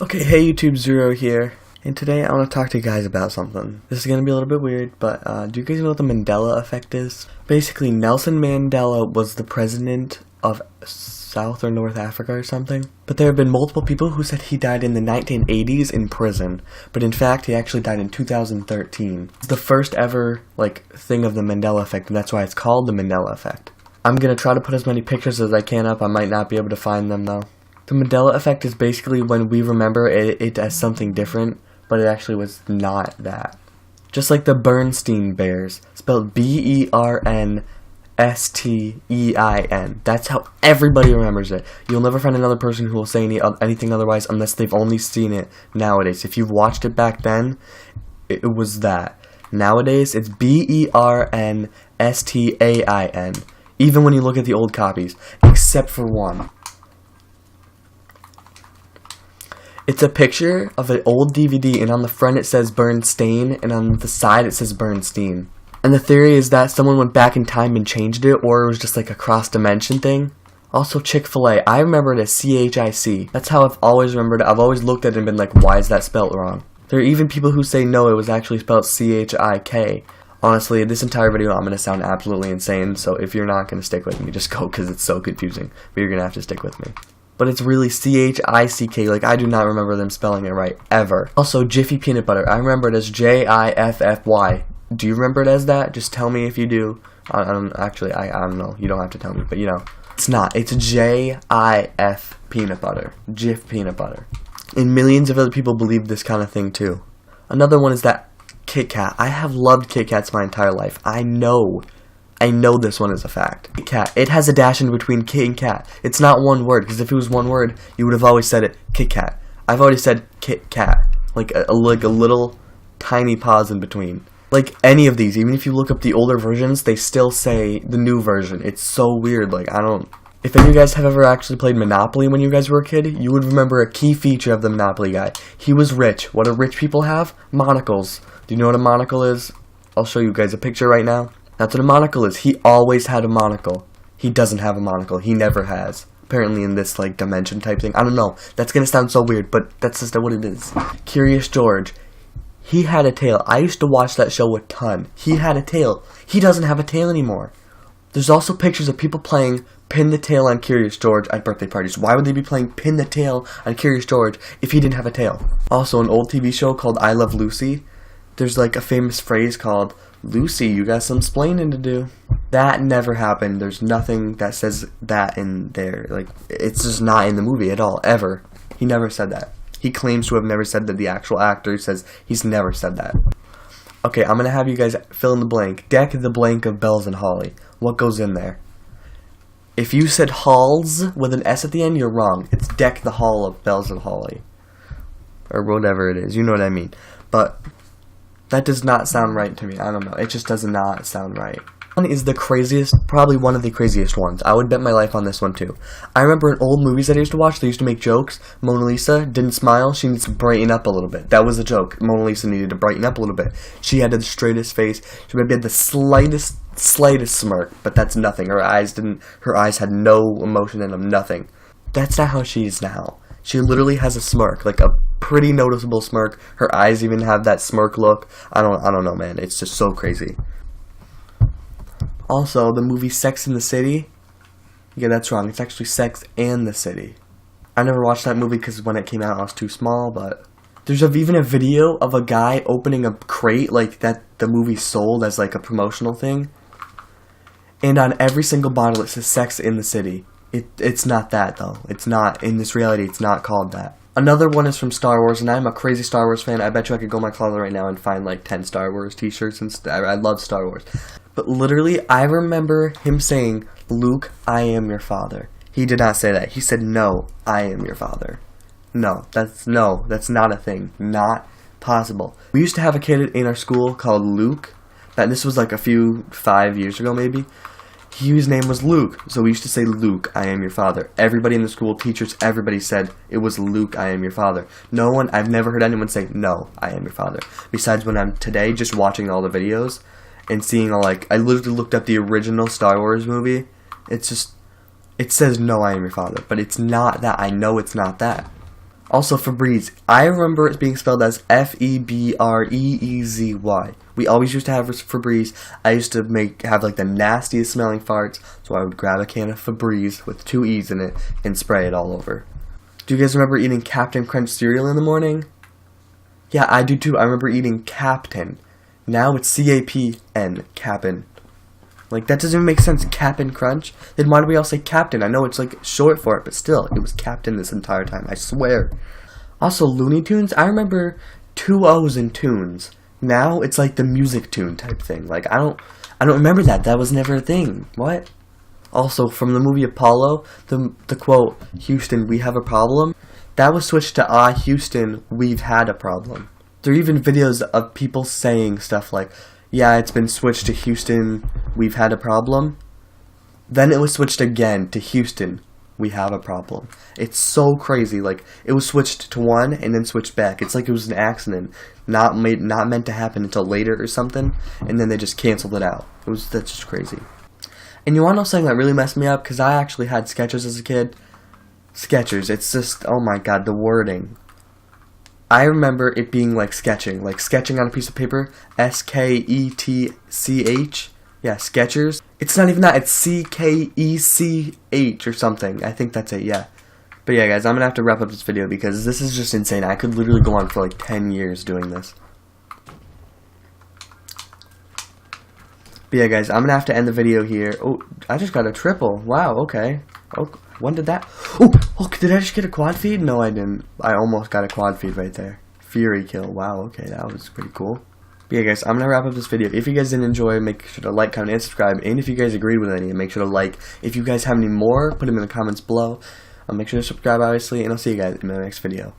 Okay, hey YouTube, Zero here, and today I want to talk to you guys about something. This is going to be a little bit weird, but do you guys know what the Mandela effect is? Basically, Nelson Mandela was the president of South or North Africa or something, but there have been multiple people who said he died in the 1980s in prison, but in fact he actually died in 2013. It's the first ever, thing of the Mandela effect, and that's why it's called the Mandela effect. I'm going to try to put as many pictures as I can up. I might not be able to find them though. The Mandela effect is basically when we remember it as something different, but it actually was not that. Just like the Bernstein Bears, spelled Bernstein. That's how everybody remembers it. You'll never find another person who will say anything otherwise unless they've only seen it nowadays. If you've watched it back then, it was that. Nowadays, it's Bernstein. Even when you look at the old copies, except for one. It's a picture of an old DVD, and on the front it says Bernstein, and on the side it says Bernstein. And the theory is that someone went back in time and changed it, or it was just like a cross-dimension thing. Also, Chick-fil-A, I remember it as C-H-I-C. That's how I've always remembered it. I've always looked at it and been like, why is that spelled wrong? There are even people who say no, it was actually spelled C-H-I-K. Honestly, this entire video I'm going to sound absolutely insane, so if you're not going to stick with me, just go, because it's so confusing. But you're going to have to stick with me. But it's really C-H-I-C-K, I do not remember them spelling it right, ever. Also, Jiffy Peanut Butter, I remember it as J-I-F-F-Y. Do you remember it as that? Just tell me if you do. I don't know, you don't have to tell me, but you know. It's not, it's J-I-F Peanut Butter, Jif Peanut Butter. And millions of other people believe this kind of thing too. Another one is that Kit Kat. I have loved Kit Kats my entire life. I know this one is a fact. Kit Kat. It has a dash in between Kit and Kat. It's not one word, because if it was one word, you would have always said it Kit Kat. I've already said Kit Kat. Like a little tiny pause in between. Like any of these, even if you look up the older versions, they still say the new version. It's so weird. If any of you guys have ever actually played Monopoly when you guys were a kid, you would remember a key feature of the Monopoly guy. He was rich. What do rich people have? Monocles. Do you know what a monocle is? I'll show you guys a picture right now. That's what a monocle is. He always had a monocle. He doesn't have a monocle. He never has. Apparently in this, dimension type thing. I don't know. That's gonna sound so weird, but that's just what it is. Curious George. He had a tail. I used to watch that show a ton. He had a tail. He doesn't have a tail anymore. There's also pictures of people playing Pin the Tail on Curious George at birthday parties. Why would they be playing Pin the Tail on Curious George if he didn't have a tail? Also, an old TV show called I Love Lucy. There's a famous phrase called, Lucy, you got some splaining to do. That never happened. There's nothing that says that in there. It's just not in the movie at all, ever. He never said that. He claims to have never said that. The actual actor says he's never said that. Okay, I'm going to have you guys fill in the blank. Deck the blank of Bells and Holly. What goes in there? If you said halls with an S at the end, you're wrong. It's Deck the Hall of Bells and Holly. Or whatever it is. You know what I mean. But that does not sound right to me. I don't know. It just does not sound right. One is the craziest, probably one of the craziest ones. I would bet my life on this one too. I remember in old movies that I used to watch, they used to make jokes. Mona Lisa didn't smile. She needs to brighten up a little bit. That was a joke. Mona Lisa needed to brighten up a little bit. She had the straightest face. She maybe had the slightest smirk, but that's nothing. Her eyes had no emotion in them, nothing. That's not how she is now. She literally has a smirk, a pretty noticeable smirk. Her eyes even have that smirk look. I don't know, man. It's just so crazy. Also, the movie Sex and the City. Yeah, that's wrong. It's actually Sex and the City. I never watched that movie because when it came out I was too small, but there's even a video of a guy opening a crate that the movie sold as a promotional thing. And on every single bottle it says Sex in the City. It's not that though. It's not, in this reality, it's not called that. Another one is from Star Wars, and I'm a crazy Star Wars fan. I bet you I could go in my closet right now and find 10 Star Wars t-shirts, and I love Star Wars. But literally, I remember him saying, Luke, I am your father. He did not say that. He said, no, I am your father. No, that's not a thing. Not possible. We used to have a kid in our school called Luke. This was 5 years ago maybe. His name was Luke, so we used to say, Luke, I am your father. Everybody in the school, teachers, everybody said it was Luke, I am your father. I've never heard anyone say, no, I am your father. Besides when I'm today just watching all the videos and seeing I literally looked up the original Star Wars movie. It says, no, I am your father, but it's not that. I know it's not that. Also, Febreze. I remember it being spelled as F-E-B-R-E-E-Z-Y. We always used to have Febreze. I used to have like the nastiest smelling farts, so I would grab a can of Febreze with 2 E's in it and spray it all over. Do you guys remember eating Captain Crunch cereal in the morning? Yeah, I do too. I remember eating Captain. Now it's C-A-P-N, Cap'n. Like, that doesn't even make sense, Cap'n Crunch. Then why do we all say Captain? I know it's like short for it, but still, it was Captain this entire time, I swear. Also, Looney Tunes, I remember 2 O's in tunes. Now it's like the music tune type thing. Like, I don't remember that. That was never a thing. What? Also, from the movie Apollo, the quote, "Houston, we have a problem," that was switched to, "Ah, Houston, we've had a problem." There are even videos of people saying stuff like, "Yeah, it's been switched to Houston, we've had a problem." Then it was switched again to Houston, we have a problem. It's so crazy. Like, it was switched to one and then switched back. It's like it was an accident, not meant to happen until later or something, and then they just canceled it out. That's just crazy. And you want to know something that really messed me up? Because I actually had Skechers as a kid. Skechers, it's just, oh my god, the wording. I remember it being like sketching on a piece of paper. S-K-E-T-C-H. Yeah, Skechers. It's not even that, it's C-K-E-C-H or something. I think that's it, yeah. But yeah, guys, I'm going to have to wrap up this video because this is just insane. I could literally go on for like 10 years doing this. But yeah, guys, I'm going to have to end the video here. Oh, I just got a triple. Wow, okay. Oh, when did that... Oh, did I just get a quad feed? No, I didn't. I almost got a quad feed right there. Fury kill. Wow, okay, that was pretty cool. But yeah, guys, I'm going to wrap up this video. If you guys did enjoy, make sure to like, comment, and subscribe. And if you guys agreed with any, make sure to like. If you guys have any more, put them in the comments below. Make sure to subscribe, obviously, and I'll see you guys in my next video.